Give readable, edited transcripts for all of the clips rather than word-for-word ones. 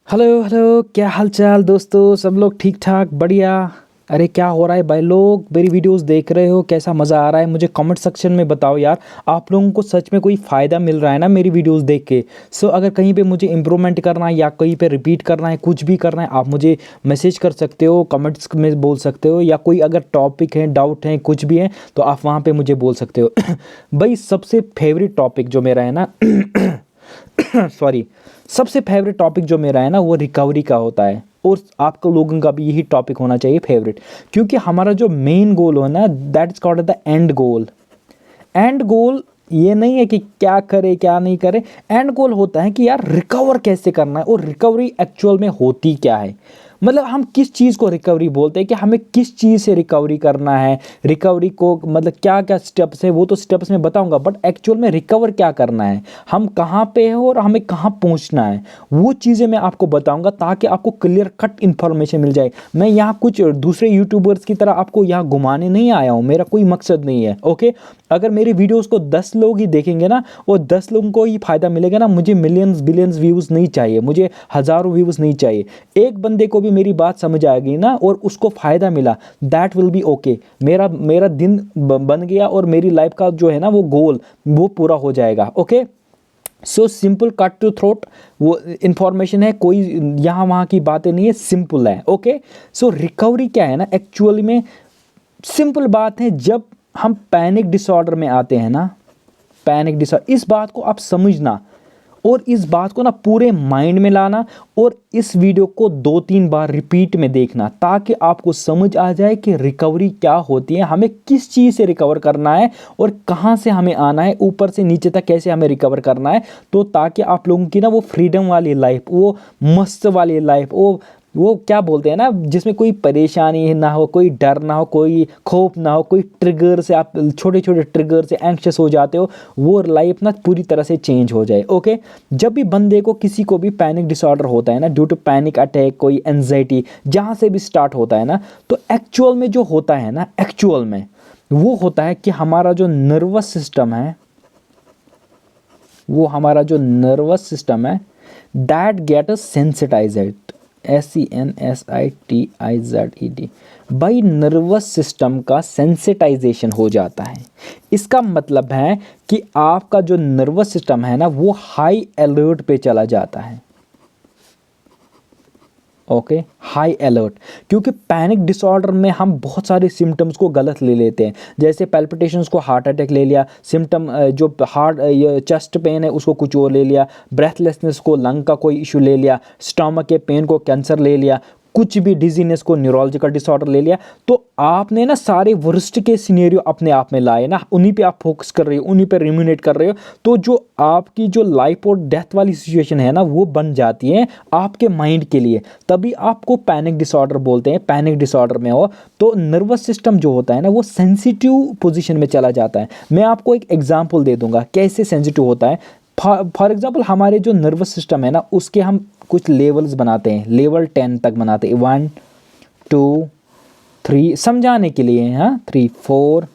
Hello hello, क्या हाल चाल दोस्तों। सब लोग ठीक ठाक बढ़िया। अरे क्या हो रहा है भाई लोग, मेरी वीडियोस देख रहे हो, कैसा मज़ा आ रहा है मुझे कमेंट सेक्शन में बताओ यार। आप लोगों को सच में कोई फ़ायदा मिल रहा है ना मेरी वीडियोस देख के। अगर कहीं पे मुझे इम्प्रूवमेंट करना है या कहीं पे रिपीट करना है, कुछ भी करना है, आप मुझे मैसेज कर सकते हो, कमेंट्स में बोल सकते हो, या कोई अगर टॉपिक है, डाउट है, कुछ भी है तो आप वहाँ पर मुझे बोल सकते हो। भाई सबसे फेवरेट टॉपिक जो मेरा है ना सॉरी, सबसे फेवरेट टॉपिक जो मेरा है ना वो रिकवरी का होता है। और आपको लोगों का भी यही टॉपिक होना चाहिए फेवरेट, क्योंकि हमारा जो मेन गोल हो ना that is called the end goal. End goal ये नहीं है कि क्या करे क्या नहीं करे। एंड गोल होता है कि यार रिकवर कैसे करना है, और रिकवरी एक्चुअल में होती क्या है। मतलब हम किस चीज़ को रिकवरी बोलते हैं, कि हमें किस चीज़ से रिकवरी करना है, रिकवरी को मतलब क्या क्या स्टेप्स है, वो तो स्टेप्स में बताऊंगा, बट एक्चुअल में रिकवर क्या करना है, हम कहाँ पे हैं और हमें कहाँ पहुँचना है, वो चीज़ें मैं आपको बताऊंगा ताकि आपको क्लियर कट इन्फॉर्मेशन मिल जाए। मैं यहाँ कुछ दूसरे यूट्यूबर्स की तरह आपको यहाँ घुमाने नहीं आया हूँ, मेरा कोई मकसद नहीं है। ओके, अगर मेरी वीडियोस को 10 लोग ही देखेंगे ना, और 10 लोगों को ही फायदा मिलेगा ना, मुझे मिलियंस बिलियंस व्यूज़ नहीं चाहिए, मुझे हज़ारों व्यूज़ नहीं चाहिए। एक बंदे को भी मेरी बात समझ आ गई ना और उसको फ़ायदा मिला, दैट विल बी ओके। मेरा मेरा दिन बन गया और मेरी लाइफ का जो है ना वो गोल वो पूरा हो जाएगा। Okay, so simple cut to throat वो इन्फॉर्मेशन है, कोई यहाँ वहाँ की बातें नहीं है, सिंपल है। ओके, सो रिकवरी क्या है ना एक्चुअली में, सिंपल बात है। जब हम पैनिक डिसऑर्डर में आते हैं ना, पैनिक डिसऑर्डर, इस बात को आप समझना और इस बात को ना पूरे माइंड में लाना, और इस वीडियो को 2-3 बार रिपीट में देखना ताकि आपको समझ आ जाए कि रिकवरी क्या होती है, हमें किस चीज़ से रिकवर करना है और कहाँ से हमें आना है, ऊपर से नीचे तक कैसे हमें रिकवर करना है। तो ताकि आप लोगों की ना वो फ्रीडम वाली लाइफ, वो मस्त वाली लाइफ, वो क्या बोलते हैं ना, जिसमें कोई परेशानी ना हो, कोई डर ना हो, कोई खौफ ना हो, कोई ट्रिगर से आप छोटे छोटे ट्रिगर से एंक्शस हो जाते हो, वो लाइफ ना पूरी तरह से चेंज हो जाए। ओके, जब भी बंदे को किसी को भी पैनिक डिसऑर्डर होता है ना, ड्यू टू पैनिक अटैक, कोई एनजाइटी जहाँ से भी स्टार्ट होता है ना, तो एक्चुअल में जो होता है ना, एक्चुअल में वो होता है कि हमारा जो नर्वस सिस्टम है, वो हमारा जो नर्वस सिस्टम है that get a sensitised, SENSITIZED, by nervous system का सेंसिटाइजेशन हो जाता है। इसका मतलब है कि आपका जो नर्वस सिस्टम है ना वो हाई अलर्ट पे चला जाता है। ओके, हाई अलर्ट, क्योंकि पैनिक डिसऑर्डर में हम बहुत सारे सिम्टम्स को गलत ले लेते हैं। जैसे पैल्पिटेशंस को हार्ट अटैक ले लिया, सिम्टम जो हार्ट चेस्ट पेन है उसको कुछ और ले लिया, ब्रेथलेसनेस को लंग का कोई इशू ले लिया, स्टमक के पेन को कैंसर ले लिया, कुछ भी डिजीनेस को न्यूरोलॉजिकल डिसऑर्डर ले लिया। तो आपने ना सारे वर्स्ट के सिनेरियो अपने आप में लाए ना, उन्हीं पे आप फोकस कर रहे हो, उन्हीं पे रिम्यूनेट कर रहे हो, तो जो आपकी जो लाइफ और डेथ वाली सिचुएशन है ना वो बन जाती है आपके माइंड के लिए। तभी आपको पैनिक डिसऑर्डर बोलते हैं। पैनिक डिसऑर्डर में हो तो नर्वस सिस्टम जो होता है ना वो सेंसिटिव पोजीशन में चला जाता है। मैं आपको एक एग्जांपल दे दूंगा कैसे सेंसिटिव होता है। फॉर एग्जाम्पल हमारे जो नर्वस सिस्टम है ना उसके हम कुछ लेवल्स बनाते हैं, लेवल 10 तक बनाते हैं, 1 2 3 समझाने के लिए, हाँ, 3 4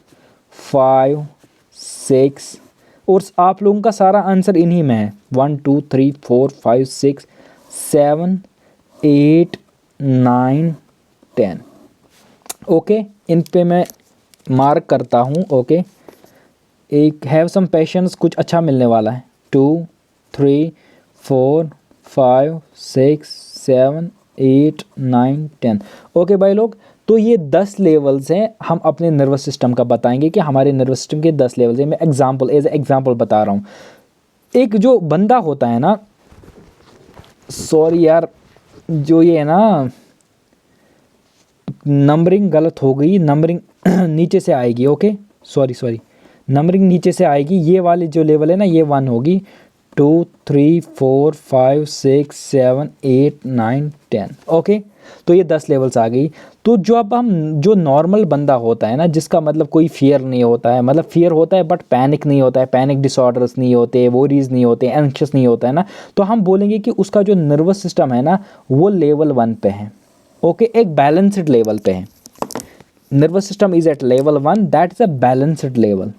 5 6, और आप लोगों का सारा आंसर इन्हीं में है, 1 2 3 4 5 6 7 8 9 10। ओके, इन पे मैं मार्क करता हूँ। ओके, एक हैव सम पेशेंस, कुछ अच्छा मिलने वाला है। 2 3 4 5 6 7 8 9 10। ओके भाई लोग, तो ये 10 लेवल्स हैं, हम अपने नर्वस सिस्टम का बताएंगे कि हमारे नर्वस सिस्टम के 10 लेवल्स हैं। मैं एग्जांपल एज एग्जांपल बता रहा हूँ। एक जो बंदा होता है ना, सॉरी यार, जो ये है ना, नंबरिंग गलत हो गई, नंबरिंग नीचे से आएगी। ओके, सॉरी सॉरी, नंबरिंग नीचे से आएगी। ये वाली जो लेवल है ना ये 1 होगी, 2 3 4 5 6 7 8 9 10। ओके, तो ये 10 लेवल्स आ गई। तो जो अब हम जो नॉर्मल बंदा होता है ना, जिसका मतलब कोई फियर नहीं होता है, मतलब फियर होता है बट पैनिक नहीं होता है, पैनिक डिसऑर्डर्स नहीं होते, वोरीज नहीं होते, एंक्शस नहीं होता है ना, तो हम बोलेंगे कि उसका जो नर्वस सिस्टम है ना वो लेवल 1 पे है। ओके, एक बैलेंस्ड लेवल पे है। Nervous system is at level 1, that is a balanced level.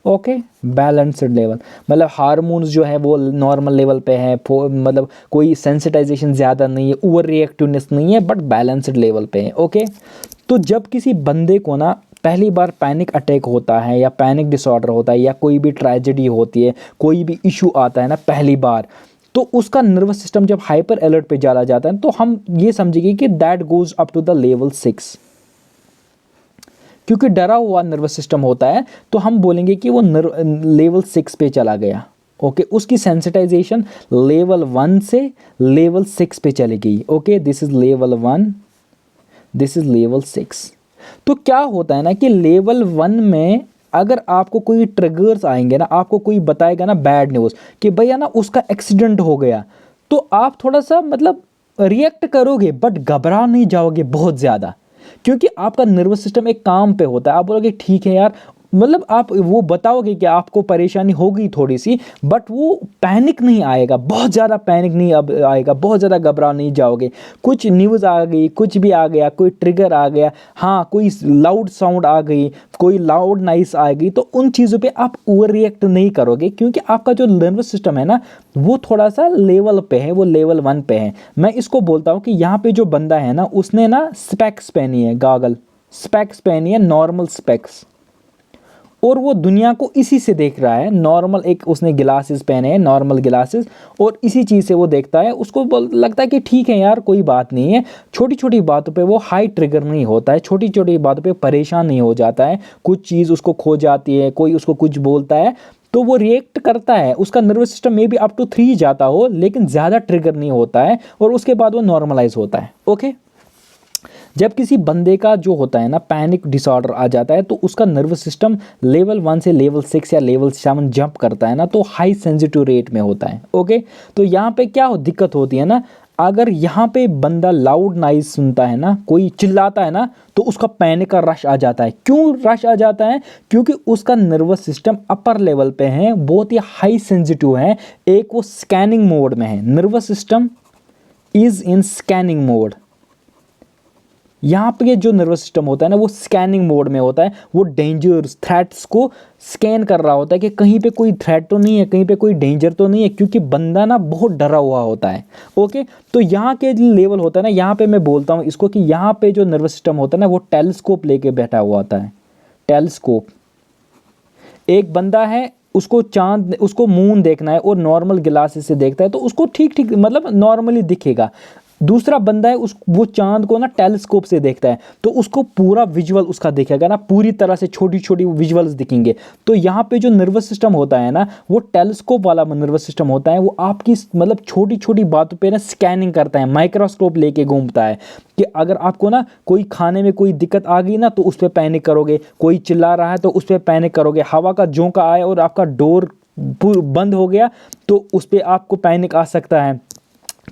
Okay, balanced level मतलब हार्मोन्स जो है वो नॉर्मल लेवल पे है, मतलब कोई सेंसिटाइजेशन ज़्यादा नहीं है, ओवर रिएक्टिवनेस नहीं है, बट बैलेंस्ड लेवल पे है। ओके, तो जब किसी बंदे को ना पहली बार पैनिक अटैक होता है या पैनिक डिसऑर्डर होता है या कोई भी ट्रेजेडी होती है, कोई भी इशू आता है ना पहली बार, तो उसका नर्वस सिस्टम जब हाइपर अलर्ट पे चला जाता है तो हम ये समझेंगे कि that goes up to the level 6, क्योंकि डरा हुआ नर्वस सिस्टम होता है तो हम बोलेंगे कि वो लेवल 6 पे चला गया। ओके, उसकी सेंसिटाइजेशन लेवल 1 से लेवल 6 पे चली गई। Okay, this is level 1, this is level 6। तो क्या होता है ना कि लेवल 1 में अगर आपको कोई ट्रिगर्स आएंगे ना, आपको कोई बताएगा ना बैड न्यूज़ कि भैया ना उसका एक्सीडेंट हो गया, तो आप थोड़ा सा मतलब रिएक्ट करोगे बट घबरा नहीं जाओगे बहुत ज़्यादा, क्योंकि आपका नर्वस सिस्टम एक काम पे होता है। आप बोलोगे ठीक है यार, मतलब आप वो बताओगे कि आपको परेशानी होगी थोड़ी सी, बट वो पैनिक नहीं आएगा, बहुत ज़्यादा पैनिक नहीं अब आएगा, बहुत ज़्यादा घबरा नहीं जाओगे। कुछ न्यूज़ आ गई, कुछ भी आ गया, कोई ट्रिगर आ गया, हाँ कोई लाउड साउंड आ गई, कोई लाउड नॉइस आ गई, तो उन चीज़ों पे आप ओवर रिएक्ट नहीं करोगे, क्योंकि आपका जो नर्वस सिस्टम है ना वो थोड़ा सा लेवल पे है, वो लेवल 1 पे है। मैं इसको बोलता हूँ कि यहाँ पे जो बंदा है ना उसने ना स्पेक्स पहनी है, गॉगल स्पेक्स पहनी है, नॉर्मल स्पेक्स, और वो दुनिया को इसी से देख रहा है। नॉर्मल एक उसने ग्लासेस पहने हैं, नॉर्मल ग्लासेस, और इसी चीज़ से वो देखता है। उसको लगता है कि ठीक है यार कोई बात नहीं है, छोटी छोटी बातों पे वो हाई ट्रिगर नहीं होता है, छोटी छोटी बातों पे परेशान नहीं हो जाता है। कुछ चीज़ उसको खो जाती है, कोई उसको कुछ बोलता है तो वो रिएक्ट करता है। उसका नर्वस सिस्टम में भी अप टू 3 जाता हो, लेकिन ज़्यादा ट्रिगर नहीं होता है, और उसके बाद वो नॉर्मलाइज होता है। ओके, जब किसी बंदे का जो होता है ना पैनिक डिसऑर्डर आ जाता है तो उसका नर्वस सिस्टम लेवल 1 से लेवल 6 या लेवल 7 जंप करता है ना, तो हाई सेंसिटिव रेट में होता है। ओके, तो यहाँ पे क्या दिक्कत होती है ना, अगर यहाँ पे बंदा लाउड नॉइज सुनता है ना, कोई चिल्लाता है ना, तो उसका पैनिक का रश आ जाता है। क्यों रश आ जाता है? क्योंकि उसका नर्वस सिस्टम अपर लेवल पे है, बहुत ही हाई सेंसिटिव है, एक वो स्कैनिंग मोड में है। Nervous system is in scanning mode. यहाँ पे जो नर्वस सिस्टम होता है ना वो स्कैनिंग मोड में होता है, वो डेंजर्स थ्रेट्स को स्कैन कर रहा होता है कि कहीं पे कोई थ्रेट तो नहीं है, कहीं पे कोई डेंजर तो नहीं है, क्योंकि बंदा ना बहुत डरा हुआ होता है। ओके, तो यहाँ के जो लेवल होता है ना, यहाँ पे मैं बोलता हूँ इसको कि यहाँ पे जो नर्वस सिस्टम होता है ना वो टेलीस्कोप लेके बैठा हुआ होता है। टेलीस्कोप, एक बंदा है उसको चांद, उसको मून देखना है और नॉर्मल ग्लासेस से देखता है तो उसको ठीक ठीक मतलब नॉर्मली दिखेगा। दूसरा बंदा है उस वो चांद को ना टेलीस्कोप से देखता है तो उसको पूरा विजुअल उसका दिखेगा ना, पूरी तरह से छोटी छोटी विजुअल्स दिखेंगे। तो यहाँ पे जो नर्वस सिस्टम होता है ना वो टेलीस्कोप वाला नर्वस सिस्टम होता है, वो आपकी मतलब छोटी छोटी बातों पे ना स्कैनिंग करता है, माइक्रोस्कोप लेके घूमता है कि अगर आपको ना कोई खाने में कोई दिक्कत आ गई ना तो उस पर पैनिक करोगे, कोई चिल्ला रहा है तो उस पर पैनिक करोगे, हवा का झोंका आया और आपका डोर बंद हो गया तो उस पर आपको पैनिक आ सकता है,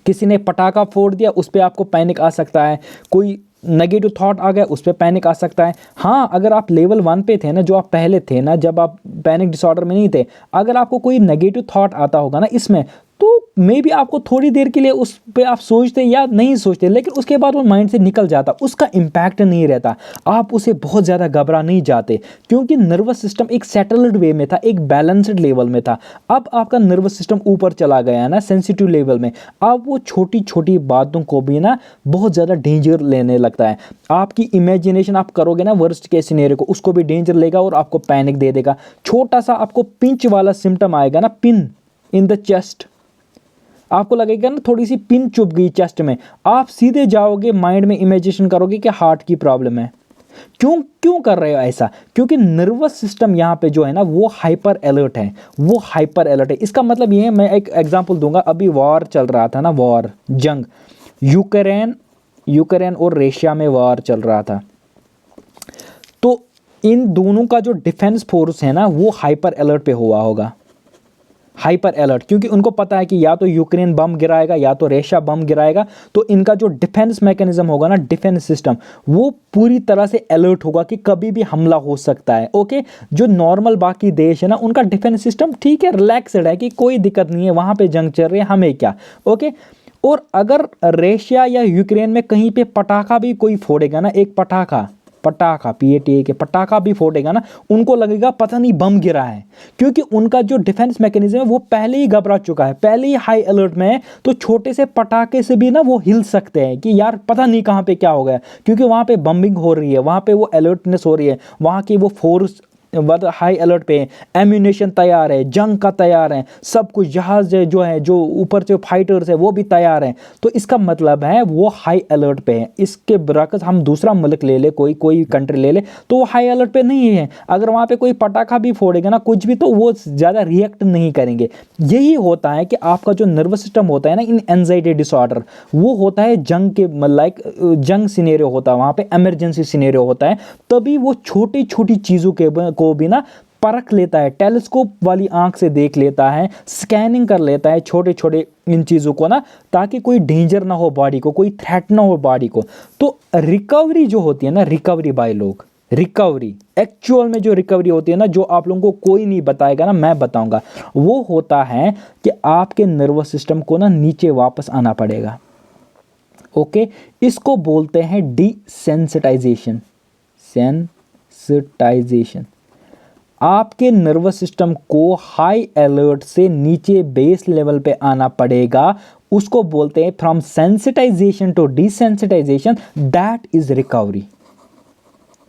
किसी ने पटाखा फोड़ दिया उस पर आपको पैनिक आ सकता है, कोई नेगेटिव थॉट आ गया उस पर पैनिक आ सकता है। हाँ, अगर आप लेवल 1 पे थे ना, जो आप पहले थे ना, जब आप पैनिक डिसऑर्डर में नहीं थे, अगर आपको कोई नेगेटिव थॉट आता होगा ना इसमें, तो मे बी आपको थोड़ी देर के लिए उस पर आप सोचते या नहीं सोचते, लेकिन उसके बाद वो माइंड से निकल जाता, उसका इम्पैक्ट नहीं रहता, आप उसे बहुत ज़्यादा घबरा नहीं जाते, क्योंकि नर्वस सिस्टम एक सेटल्ड वे में था, एक बैलेंस्ड लेवल में था। अब आपका नर्वस सिस्टम ऊपर चला गया ना सेंसिटिव लेवल में, अब वो छोटी छोटी बातों को भी ना बहुत ज़्यादा डेंजर लेने लगता है। आपकी इमेजिनेशन आप करोगे ना वर्स्ट केस सिनेरियो को, उसको भी डेंजर लेगा और आपको पैनिक दे देगा। छोटा सा आपको पिंच वाला सिम्टम आएगा ना, पिन इन द चेस्ट, आपको लगेगा ना थोड़ी सी पिन चुभ गई चेस्ट में, आप सीधे जाओगे माइंड में इमेजिनेशन करोगे कि हार्ट की प्रॉब्लम है। क्यों कर रहे हो ऐसा? क्योंकि नर्वस सिस्टम यहाँ पे जो है ना वो हाइपर अलर्ट है, वो हाइपर अलर्ट है। इसका मतलब ये है, मैं एक एग्जांपल दूंगा, अभी वॉर चल रहा था ना, वॉर जंग, यूक्रेन और रशिया में वॉर चल रहा था, तो इन दोनों का जो डिफेंस फोर्स है ना वो हाइपर अलर्ट पे हुआ होगा, हाइपर अलर्ट, क्योंकि उनको पता है कि या तो यूक्रेन बम गिराएगा या तो रशिया बम गिराएगा, तो इनका जो डिफेंस मैकेनिज्म होगा ना, डिफेंस सिस्टम, वो पूरी तरह से अलर्ट होगा कि कभी भी हमला हो सकता है। ओके, जो नॉर्मल बाकी देश है ना उनका डिफेंस सिस्टम ठीक है, रिलैक्सड है कि कोई दिक्कत नहीं है, वहां पे जंग चल रही है, हमें क्या। ओके, और अगर रशिया या यूक्रेन में कहीं पे पटाखा भी कोई फोड़ेगा ना, एक पटाखा, पटाखा, PATA के पटाखा भी फोड़ेगा ना, उनको लगेगा पता नहीं बम गिरा है, क्योंकि उनका जो डिफेंस मैकेनिज्म है वो पहले ही घबरा चुका है, पहले ही हाई अलर्ट में है। तो छोटे से पटाखे से भी ना वो हिल सकते हैं कि यार पता नहीं कहाँ पे क्या हो गया, क्योंकि वहाँ पे बम्बिंग हो रही है, वहाँ पे वो अलर्टनेस हो रही है, वहाँ की वो फोर्स हाई अलर्ट पे, एम्यूनेशन तैयार है, जंग का तैयार है, सब कुछ, जहाज जो है, जो ऊपर से फाइटर्स है वो भी तैयार हैं। तो इसका मतलब है वो हाई अलर्ट पे है। इसके बरअक्स हम दूसरा मुल्क ले ले, कोई कंट्री ले ले, तो वो हाई अलर्ट पे नहीं है। अगर वहाँ पे कोई पटाखा भी फोड़ेगा ना, कुछ भी, तो वो ज़्यादा रिएक्ट नहीं करेंगे। यही होता है कि आपका जो नर्वस सिस्टम होता है ना इन एंजाइटी डिसऑर्डर, वो होता है जंग के लाइक जंग सिनेरियो होता है, वहाँ पे इमरजेंसी सिनेरियो होता है, तभी वो छोटी छोटी चीज़ों के को भी ना परख लेता है, टेलीस्कोप वाली आंख से देख लेता है, स्कैनिंग कर लेता है छोटे छोटे इन चीज़ों को ना, ताकि कोई डेंजर ना हो बॉडी को, कोई थ्रेट ना हो बॉडी को। तो रिकवरी जो होती है ना, रिकवरी बाय लोग, रिकवरी एक्चुअल में जो रिकवरी होती है ना, जो आप लोगों को कोई नहीं बताएगा ना, मैं बताऊंगा, वो होता है कि आपके नर्वस सिस्टम को ना नीचे वापस आना पड़ेगा। ओके, इसको बोलते हैं डिसेंसिटाइजेशन। सेंसिटाइजेशन, आपके नर्वस सिस्टम को हाई अलर्ट से नीचे बेस लेवल पे आना पड़ेगा, उसको बोलते हैं from sensitization to desensitization, that is recovery.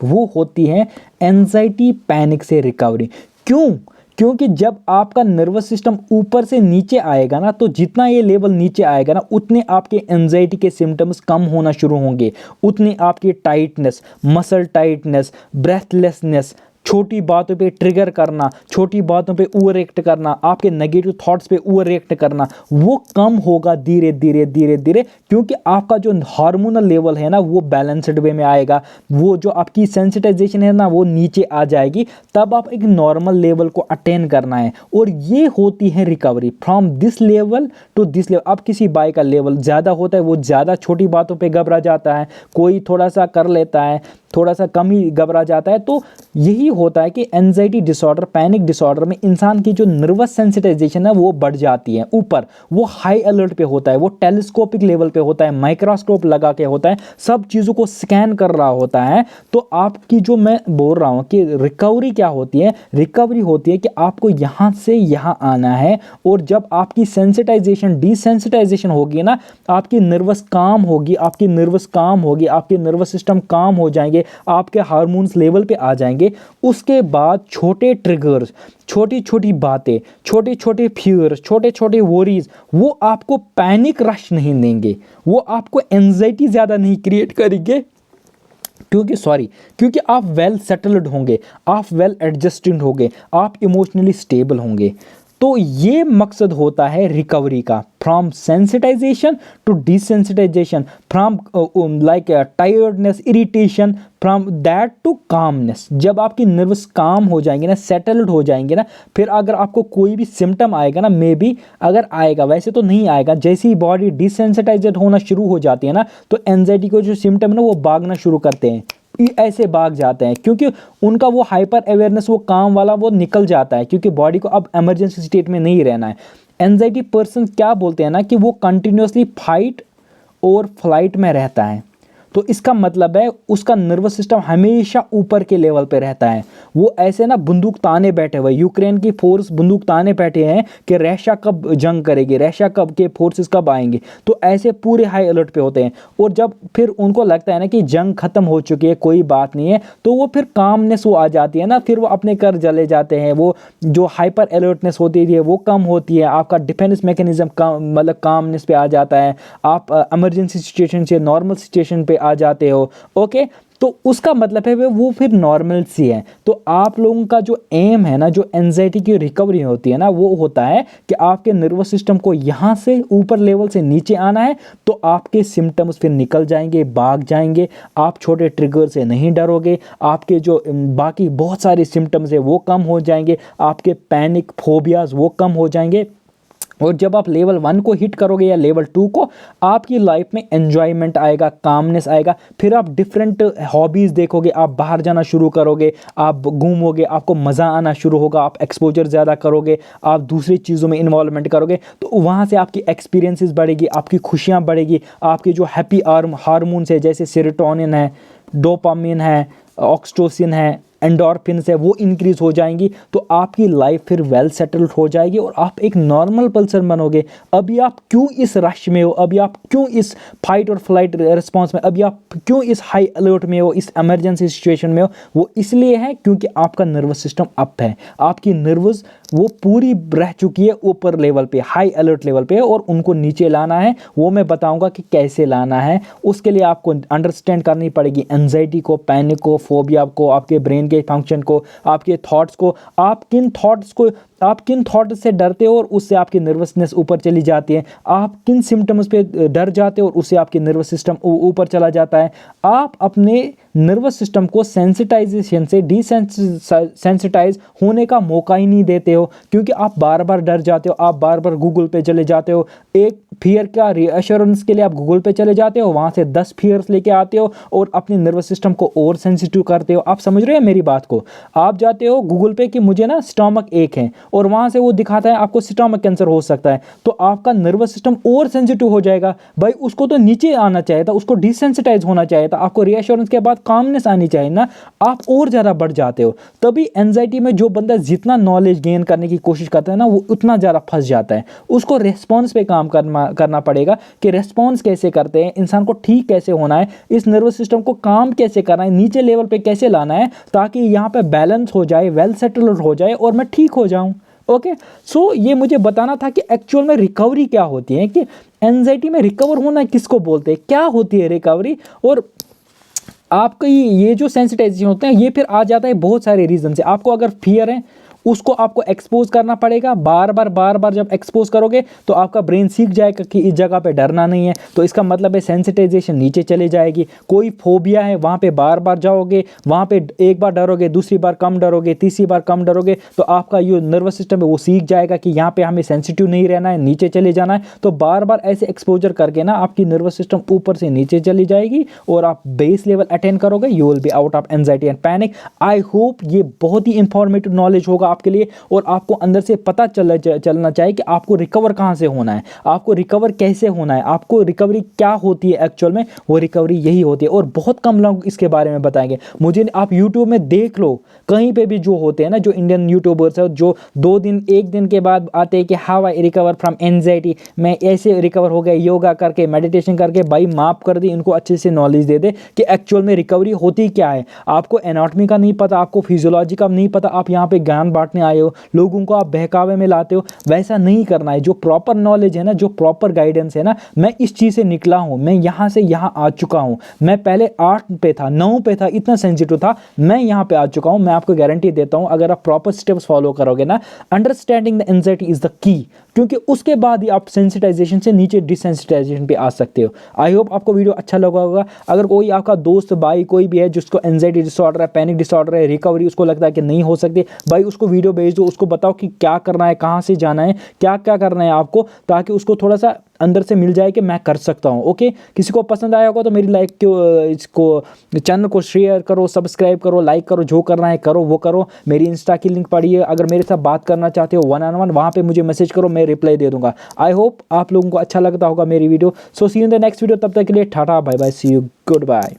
वो होती है एंजाइटी पैनिक से रिकवरी। क्यों? क्योंकि जब आपका नर्वस सिस्टम ऊपर से नीचे आएगा ना, तो जितना ये लेवल नीचे आएगा ना, उतने आपके एंजाइटी के सिम्टम्स कम होना शुरू होंगे, उतने आपकी टाइटनेस, मसल टाइटनेस, ब्रेथलेसनेस, छोटी बातों पे ट्रिगर करना, छोटी बातों पे ओवर रिएक्ट करना, आपके नेगेटिव थॉट्स पे ओवर रिएक्ट करना, वो कम होगा धीरे धीरे धीरे धीरे, क्योंकि आपका जो हार्मोनल लेवल है ना वो बैलेंस्ड वे में आएगा, वो जो आपकी सेंसिटाइजेशन है ना वो नीचे आ जाएगी, तब आप एक नॉर्मल लेवल को अटेन करना है। और ये होती है recovery from this level to this level. अब किसी बाई का लेवल ज़्यादा होता है, वो ज़्यादा छोटी बातों पर घबरा जाता है, कोई थोड़ा सा कर लेता है, थोड़ा सा कम ही घबरा जाता है। तो यही होता है कि एंजाइटी डिसऑर्डर, पैनिक डिसऑर्डर में इंसान की जो नर्वस सेंसिटाइजेशन है वो बढ़ जाती है ऊपर, वो हाई अलर्ट पे होता है, वो टेलीस्कोपिक लेवल पे होता है, माइक्रोस्कोप लगा के होता है, सब चीज़ों को स्कैन कर रहा होता है। तो आपकी जो मैं बोल रहा हूँ कि रिकवरी क्या होती है, रिकवरी होती है कि आपको यहाँ से यहाँ आना है, और जब आपकी सेंसिटाइजेशन डिसेंसिटाइजेशन होगी ना, आपकी नर्वस काम होगी, आपकी नर्वस काम होगी, आपके नर्वस सिस्टम काम हो जाएंगे, आपके हार्मोन्स लेवल पे आ जाएंगे। उसके बाद छोटे ट्रिगर्स, छोटी छोटी बातें, छोटे छोटे फियर्स, छोटे छोटे वरीज, वो आपको पैनिक रश नहीं देंगे, वो आपको एंजाइटी ज़्यादा नहीं क्रिएट करेंगे, क्योंकि आप वेल सेटल्ड होंगे, आप वेल एडजस्टेड होंगे, आप इमोशनली स्टेबल होंगे। तो ये मकसद होता है रिकवरी का, from sensitization to desensitization, from like tiredness, irritation, from that to calmness. जब आपकी नर्वस काम हो जाएंगे ना, सेटल्ड हो जाएंगे ना, फिर अगर आपको कोई भी सिम्टम आएगा ना, मे बी अगर आएगा, वैसे तो नहीं आएगा, जैसे ही बॉडी डिसेंसिटाइजेड होना शुरू हो जाती है ना, तो एंजाइटी को जो सिम्टम है ना वो भागना शुरू करते हैं, ऐसे भाग जाते हैं, क्योंकि उनका वो हाइपर अवेयरनेस, वो काम वाला वो निकल जाता है, क्योंकि बॉडी को अब इमरजेंसी स्टेट में नहीं रहना है। एंजाइटी पर्सन क्या बोलते हैं ना कि वो कंटिन्यूसली फाइट और फ्लाइट में रहता है। तो इसका मतलब है उसका नर्वस सिस्टम हमेशा ऊपर के लेवल पे रहता है। वो ऐसे ना बंदूक ताने बैठे हुए, यूक्रेन की फोर्स बंदूक ताने बैठे हैं कि रशिया कब जंग करेगी, रशिया कब के फोर्सेस कब आएंगे, तो ऐसे पूरे हाई अलर्ट पे होते हैं। और जब फिर उनको लगता है ना कि जंग खत्म हो चुकी है, कोई बात नहीं है, तो वो फिर कामनेस वो आ जाती है ना, फिर वो अपने घर चले जाते हैं, वो जो हाइपर अलर्टनेस होती है वो कम होती है, आपका डिफेंस मैकेनिज्म मतलब कामनेस पे आ जाता है, आप इमरजेंसी सिचुएशन से नॉर्मल सिचुएशन पे आ जाते हो। ओके, तो उसका मतलब है वो फिर नॉर्मल सी है। तो आप लोगों का जो एम है ना, जो एंजाइटी की रिकवरी होती है ना, वो होता है कि आपके नर्वस सिस्टम को यहाँ से ऊपर लेवल से नीचे आना है, तो आपके सिम्टम्स फिर निकल जाएंगे, भाग जाएंगे, आप छोटे ट्रिगर से नहीं डरोगे, आपके जो बाकी बहुत सारे सिम्टम्स है वो कम हो जाएंगे, आपके पैनिक फोबियाज वो कम हो जाएंगे। और जब आप लेवल 1 को हिट करोगे या लेवल 2 को, आपकी लाइफ में एन्जॉयमेंट आएगा, कामनेस आएगा, फिर आप डिफरेंट हॉबीज़ देखोगे, आप बाहर जाना शुरू करोगे, आप घूमोगे, आपको मज़ा आना शुरू होगा, आप एक्सपोजर ज़्यादा करोगे, आप दूसरी चीज़ों में इन्वॉल्वमेंट करोगे, तो वहाँ से आपकी एक्सपीरियंसेस बढ़ेगी, आपकी खुशियाँ बढ़ेगी, आपके जो हैप्पी हार्मोन्स है जैसे सेरोटोनिन है, डोपामिन है, ऑक्सीटोसिन है, एंडोर्फिन्स है, वो इंक्रीज हो जाएंगी, तो आपकी लाइफ फिर वेल सेटल्ड हो जाएगी और आप एक नॉर्मल पर्सन बनोगे। अभी आप क्यों इस रश में हो, अभी आप क्यों इस फाइट और फ्लाइट रिस्पॉन्स में, अभी आप क्यों इस हाई अलर्ट में हो, इस इमरजेंसी सिचुएशन में हो, वो इसलिए है क्योंकि आपका नर्वस सिस्टम अप है, आपकी नर्वस वो पूरी रह चुकी है ऊपर लेवल पे, हाई अलर्ट लेवल पे, और उनको नीचे लाना है। वो मैं बताऊंगा कि कैसे लाना है। उसके लिए आपको अंडरस्टैंड करनी पड़ेगी एंजाइटी को, पैनिक को, फोबिया को, आपके ब्रेन के फंक्शन को, आपके थॉट्स को, आप किन थॉट से डरते हो और उससे आपकी नर्वसनेस ऊपर चली जाती है, आप किन सिम्टम्स पे डर जाते हो और उससे आपकी नर्वस सिस्टम ऊपर चला जाता है। आप अपने नर्वस सिस्टम को सेंसिटाइजेशन से डिसेंसिटाइज होने का मौका ही नहीं देते हो, क्योंकि आप बार बार डर जाते हो, आप बार बार गूगल पे चले जाते हो, एक फियर का रीअश्योरेंस के लिए आप गूगल पे चले जाते हो, वहाँ से 10 फियर्स लेके आते हो और अपने नर्वस सिस्टम को और सेंसिटिव करते हो। आप समझ रहे हो मेरी बात को? आप जाते हो गूगल पे कि मुझे ना स्टमक एक है, और वहाँ से वो दिखाता है आपको स्टमक कैंसर हो सकता है, तो आपका नर्वस सिस्टम और सेंसिटिव हो जाएगा। भाई उसको तो नीचे आना चाहिए था, उसको डिसेंसिटाइज होना चाहिए था, आपको रीअश्योरेंस के बाद कामनेस आनी चाहिए ना, आप और ज़्यादा बढ़ जाते हो। तभी एंजाइटी में जो बंदा जितना नॉलेज गेन करने की कोशिश करता है ना, वो उतना ज़्यादा फंस जाता है। उसको रेस्पॉन्स पे काम करना पड़ेगा कि रेस्पॉन्स कैसे करते हैं, इंसान को ठीक कैसे होना है, इस नर्वस सिस्टम को काम कैसे करना है, नीचे लेवल पे कैसे लाना है, ताकि यहाँ पे बैलेंस हो जाए, वेल सेटल्ड हो जाए और मैं ठीक हो जाऊँ। ओके, सो ये मुझे बताना था कि एक्चुअल में रिकवरी क्या होती है, कि एंजाइटी में रिकवर होना किसको बोलते हैं, क्या होती है रिकवरी। और आपका ये जो सेंसिटाइजेशन होते हैं, ये फिर आ जाता है बहुत सारे रीजन से। आपको अगर फियर है, उसको आपको एक्सपोज करना पड़ेगा, बार बार जब एक्सपोज करोगे तो आपका ब्रेन सीख जाएगा कि इस जगह पे डरना नहीं है, तो इसका मतलब है सेंसिटाइजेशन नीचे चली जाएगी। कोई फोबिया है, वहाँ पे बार बार जाओगे, वहाँ पे एक बार डरोगे, दूसरी बार कम डरोगे, तीसरी बार कम डरोगे, तो आपका जो नर्वस सिस्टम है वो सीख जाएगा कि यहाँ पे हमें सेंसिटिव नहीं रहना है, नीचे चले जाना है। तो बार बार ऐसे एक्सपोजर करके ना आपकी नर्वस सिस्टम ऊपर से नीचे चली जाएगी और आप बेस लेवल अटेंड करोगे, you will be out of anxiety and panic. I hope ये बहुत ही इंफॉर्मेटिव नॉलेज होगा आपके लिए, और आपको अंदर से पता चलना चाहिए कि आपको रिकवर कहाँ से होना है, आपको रिकवर कैसे होना है, आपको रिकवरी क्या होती है एक्चुअल में। वो रिकवरी यही होती है, और बहुत कम लोग इसके बारे में बताएंगे मुझे। आप यूट्यूब में देख लो, कहीं पे भी जो होते हैं ना, जो इंडियन यूट्यूबर्स है, जो 2 दिन 1 दिन के बाद आते हैं कि how I recover from anxiety, मैं ऐसे रिकवर हो गया, योगा करके, मेडिटेशन करके। भाई माफ कर दी, इनको अच्छे से नॉलेज दे दे कि एक्चुअल में रिकवरी होती क्या है। आपको एनाटॉमी का नहीं पता, आपको फिजियोलॉजी का नहीं पता, आप यहाँ पे ज्ञान बांटने आए हो, लोगों को आप बहकावे में लाते हो। वैसा नहीं करना है। जो प्रॉपर नॉलेज है ना, जो प्रॉपर गाइडेंस है ना, मैं इस चीज़ से निकला हूँ, मैं यहाँ से यहाँ आ चुका हूँ। मैं पहले 8 पे था, 9 पे था, इतना सेंसिटिव था, मैं यहाँ पे आ चुका हूँ। मैं आपको गारंटी देता हूँ, अगर आप प्रॉपर स्टेप्स फॉलो करोगे ना, understanding the anxiety is the key, क्योंकि उसके बाद ही आप सेंसिटाइजेशन से नीचे डिसेंसिटाइजेशन पे आ सकते हो। आई होप आपको वीडियो अच्छा लगा होगा। अगर कोई आपका दोस्त, भाई, कोई भी है जिसको एंजाइटी डिसऑर्डर है, पैनिक डिसऑर्डर है, रिकवरी उसको लगता है कि नहीं हो सकती, भाई उसको वीडियो भेज दो, उसको बताओ कि क्या करना है, कहाँ से जाना है, क्या क्या करना है आपको, ताकि उसको थोड़ा सा अंदर से मिल जाए कि मैं कर सकता हूँ। ओके, किसी को पसंद आया होगा तो मेरी लाइक इसको चैनल को शेयर करो, सब्सक्राइब करो, लाइक करो, जो करना है करो, वो करो। मेरी इंस्टा की लिंक पड़ी है, अगर मेरे साथ बात करना चाहते हो 1-on-1, वहाँ पे मुझे मैसेज करो, मैं रिप्लाई दे दूंगा। आई होप आप लोगों को अच्छा लगता होगा मेरी video. So see you in the next video, तब तक के लिए tata bye bye, see you, good bye.